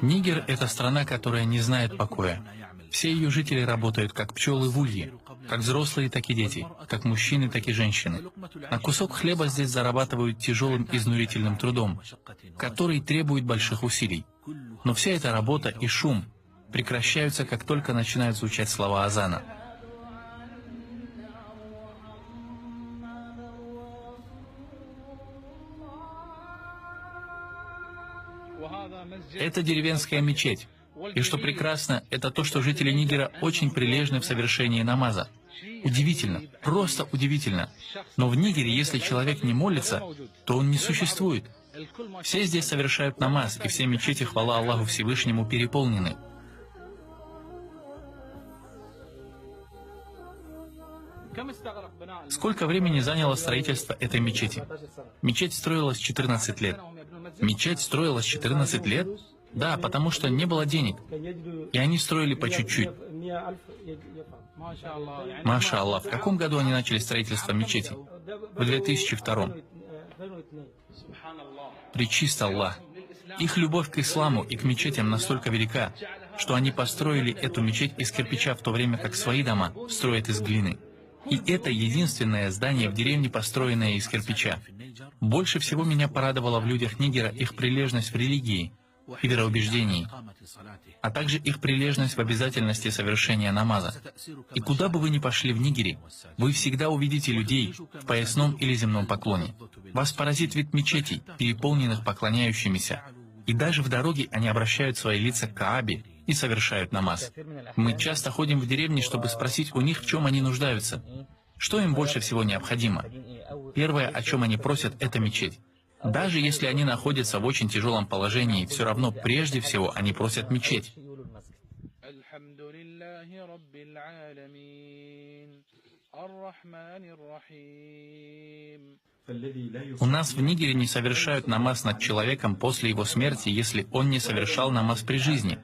Нигер — это страна, которая не знает покоя. Все ее жители работают как пчелы в улье, как взрослые, так и дети, как мужчины, так и женщины. На кусок хлеба здесь зарабатывают тяжелым изнурительным трудом, который требует больших усилий. Но вся эта работа и шум прекращаются, как только начинают звучать слова азана. Это деревенская мечеть. И что прекрасно, это то, что жители Нигера очень прилежны в совершении намаза. Удивительно, просто удивительно. Но в Нигере, если человек не молится, то он не существует. Все здесь совершают намаз, и все мечети, хвала Аллаху Всевышнему, переполнены. Сколько времени заняло строительство этой мечети? Мечеть строилась 14 лет. Мечеть строилась 14 лет? Да, потому что не было денег. И они строили по чуть-чуть. Маша Аллах, в каком году они начали строительство мечети? В 2002. Пречист Аллах. Их любовь к исламу и к мечетям настолько велика, что они построили эту мечеть из кирпича, в то время как свои дома строят из глины. И это единственное здание в деревне, построенное из кирпича. Больше всего меня порадовало в людях Нигера их прилежность в религии и вероубеждении, а также их прилежность в обязательности совершения намаза. И куда бы вы ни пошли в Нигере, вы всегда увидите людей в поясном или земном поклоне. Вас поразит вид мечетей, переполненных поклоняющимися. И даже в дороге они обращают свои лица к Каабе и совершают намаз. Мы часто ходим в деревни, чтобы спросить у них, в чем они нуждаются. Что им больше всего необходимо? Первое, о чем они просят, это мечеть. Даже если они находятся в очень тяжелом положении, все равно прежде всего они просят мечеть. У нас в Нигере не совершают намаз над человеком после его смерти, если он не совершал намаз при жизни.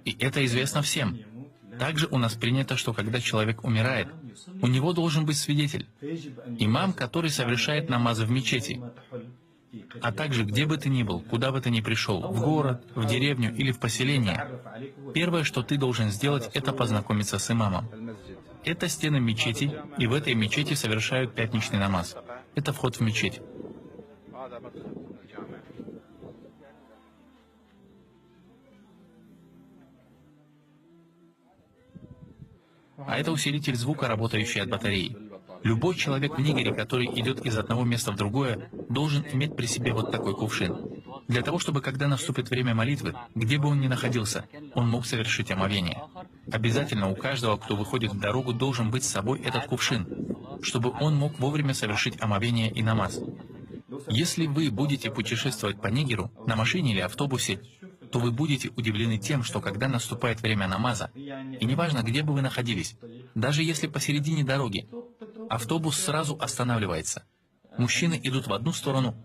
И это известно всем. Также у нас принято, что когда человек умирает, у него должен быть свидетель, имам, который совершает намазы в мечети. А также где бы ты ни был, куда бы ты ни пришел, в город, в деревню или в поселение, первое, что ты должен сделать, это познакомиться с имамом. Это стены мечети, и в этой мечети совершают пятничный намаз. Это вход в мечеть. А это усилитель звука, работающий от батареи. Любой человек в Нигере, который идет из одного места в другое, должен иметь при себе вот такой кувшин. Для того, чтобы, когда наступит время молитвы, где бы он ни находился, он мог совершить омовение. Обязательно у каждого, кто выходит в дорогу, должен быть с собой этот кувшин, чтобы он мог вовремя совершить омовение и намаз. Если вы будете путешествовать по Нигеру, на машине или автобусе, то вы будете удивлены тем, что когда наступает время намаза, и неважно, где бы вы находились, даже если посередине дороги, автобус сразу останавливается. Мужчины идут в одну сторону,